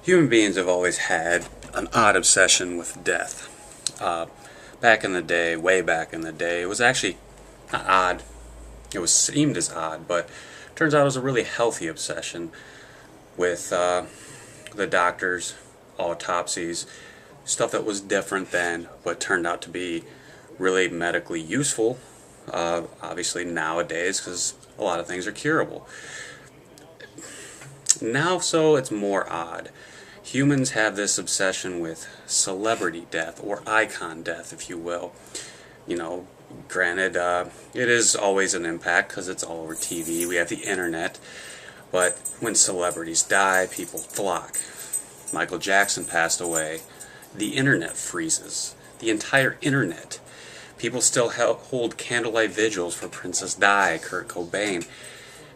Human beings have always had an odd obsession with death. Back in the day, way back in the day, it was actually not odd. It was seemed as odd, but turns out it was a really healthy obsession with the doctors, autopsies, stuff that was different then, but turned out to be really medically useful. Obviously nowadays, because a lot of things are curable. Now, so it's more odd. Humans have this obsession with celebrity death, or icon death, if you will. You know, granted, it is always an impact because it's all over TV. We have the internet. But when celebrities die, people flock. Michael Jackson passed away. The internet freezes. The entire internet. People still hold candlelight vigils for Princess Di, Kurt Cobain.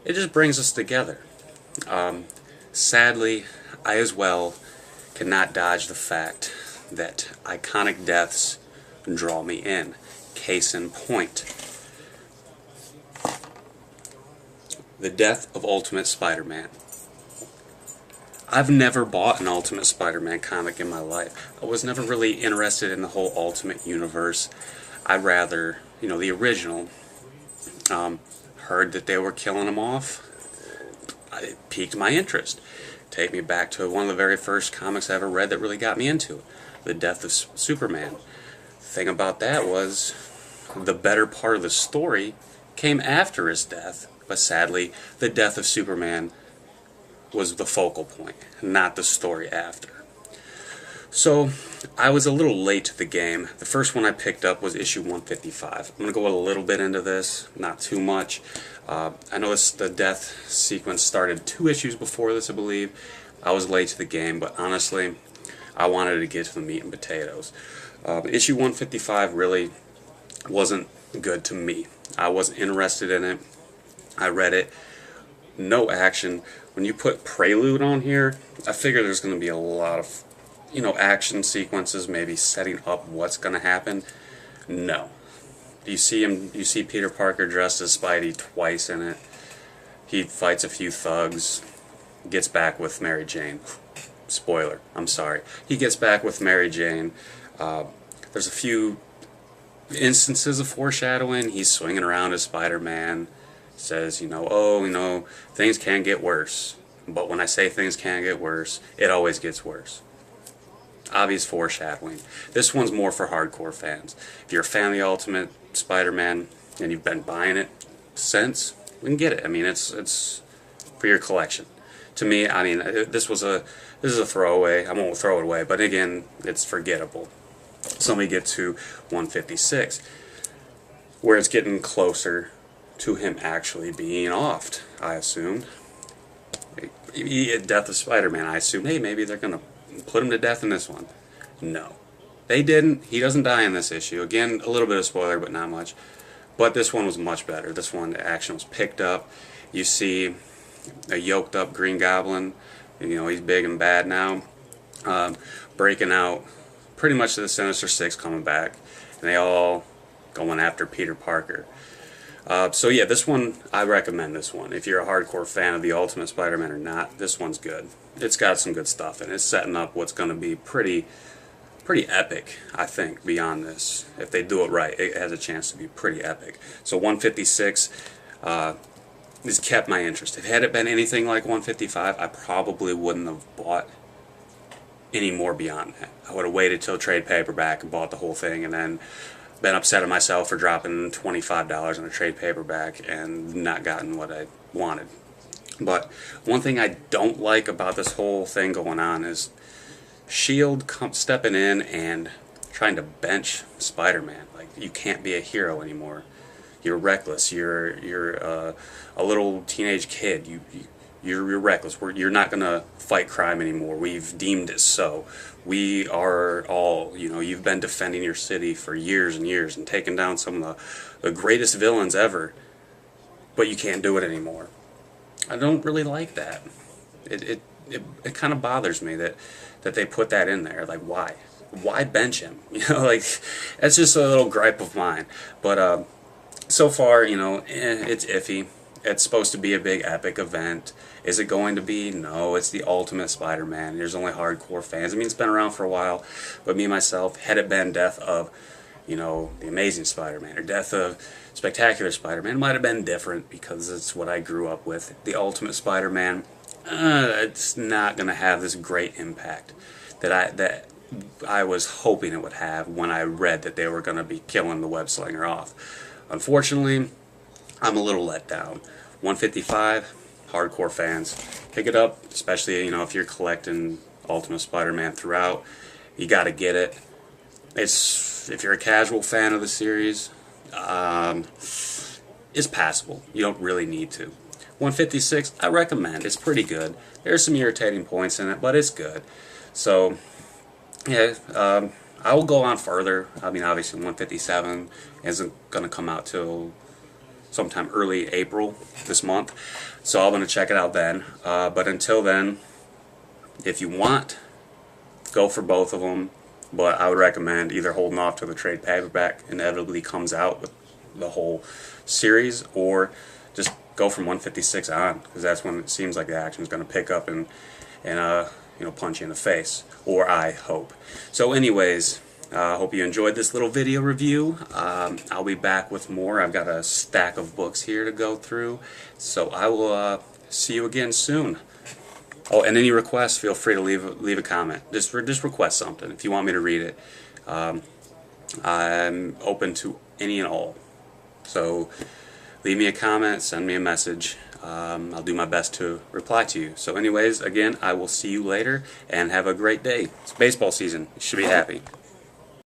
It just brings us together. Sadly, I as well cannot dodge the fact that iconic deaths draw me in. Case in point, the death of Ultimate Spider-Man. I've never bought an Ultimate Spider-Man comic in my life. I was never really interested in the whole Ultimate universe. I'd rather, the original. Heard that they were killing him off. It piqued my interest. Take me back to one of the very first comics I ever read that really got me into it. The Death of Superman. The thing about that was the better part of the story came after his death, but sadly the death of Superman was the focal point, not the story after. So I was a little late to the game. The first one I picked up was issue 155. I'm going to go a little bit into this, not too much. I know the death sequence started 2 issues before this, I believe. I was late to the game, but honestly, I wanted to get to the meat and potatoes. Issue 155 really wasn't good to me. I wasn't interested in it. I read it. No action. When you put Prelude on here, I figure there's going to be a lot of action sequences, maybe setting up what's going to happen. No. You see Peter Parker dressed as Spidey twice in it. He fights a few thugs, gets back with Mary Jane. Spoiler, I'm sorry. He gets back with Mary Jane. There's a few instances of foreshadowing. He's swinging around as Spider-Man. Says, things can get worse. But when I say things can get worse, it always gets worse. Obvious foreshadowing. This one's more for hardcore fans. If you're a fan of the Ultimate Spider-Man and you've been buying it since, we can get it. I mean, it's for your collection. To me, this is a throwaway. I won't throw it away, but again, it's forgettable. So we get to 156, where it's getting closer to him actually being offed, I assumed. Death of Spider-Man, I assumed, hey, maybe they're going to put him to death in this one. No. They didn't. He doesn't die in this issue. Again, a little bit of spoiler, but not much. But this one was much better. This one, the action was picked up. You see a yoked up Green Goblin. He's big and bad now. Breaking out pretty much to the Sinister Six coming back. And they all going after Peter Parker. So yeah, this one, I recommend this one. If you're a hardcore fan of the Ultimate Spider-Man or not, this one's good. It's got some good stuff, and it's setting up what's going to be pretty epic, I think, beyond this. If they do it right, it has a chance to be pretty epic. So 156 has kept my interest. If it had been anything like 155, I probably wouldn't have bought any more beyond that. I would have waited till trade paperback and bought the whole thing, and then been upset at myself for dropping $25 on a trade paperback and not gotten what I wanted. But one thing I don't like about this whole thing going on is S.H.I.E.L.D. stepping in and trying to bench Spider-Man. Like, you can't be a hero anymore. You're reckless. You're a little teenage kid. You're reckless. You're not going to fight crime anymore. We've deemed it so. We are all, you've been defending your city for years and years and taking down some of the greatest villains ever, but you can't do it anymore. I don't really like that. It kind of bothers me that they put that in there. Like, why? Why bench him? That's just a little gripe of mine. But so far, it's iffy. it's supposed to be a big epic event. Is it going to be? No, it's the Ultimate Spider-Man. There's only hardcore fans. I mean, it's been around for a while, but me, myself, had it been death of, you know, the Amazing Spider-Man or death of Spectacular Spider-Man, it might have been different because it's what I grew up with. The Ultimate Spider-Man, it's not going to have this great impact that I was hoping it would have when I read that they were going to be killing the web slinger off. Unfortunately, I'm a little let down. 155, hardcore fans, pick it up, especially, you know, if you're collecting Ultimate Spider-Man throughout, you got to get it. If you're a casual fan of the series, it's passable. You don't really need to. 156, I recommend. It's pretty good. There's some irritating points in it, but it's good. So, yeah, I will go on further. I mean, obviously 157 isn't going to come out till sometime early April this month, so I'm going to check it out then. But until then, if you want, go for both of them. But I would recommend either holding off till the trade paperback inevitably comes out with the whole series, or just go from 156 on, because that's when it seems like the action is going to pick up and you know, punch you in the face, or I hope. So anyways, I hope you enjoyed this little video review. I'll be back with more. I've got a stack of books here to go through, so I will see you again soon. Oh, and any requests, feel free to leave a comment. Just request something if you want me to read it. I'm open to any and all. So leave me a comment, send me a message. I'll do my best to reply to you. So anyways, again, I will see you later, and have a great day. It's baseball season. You should be happy.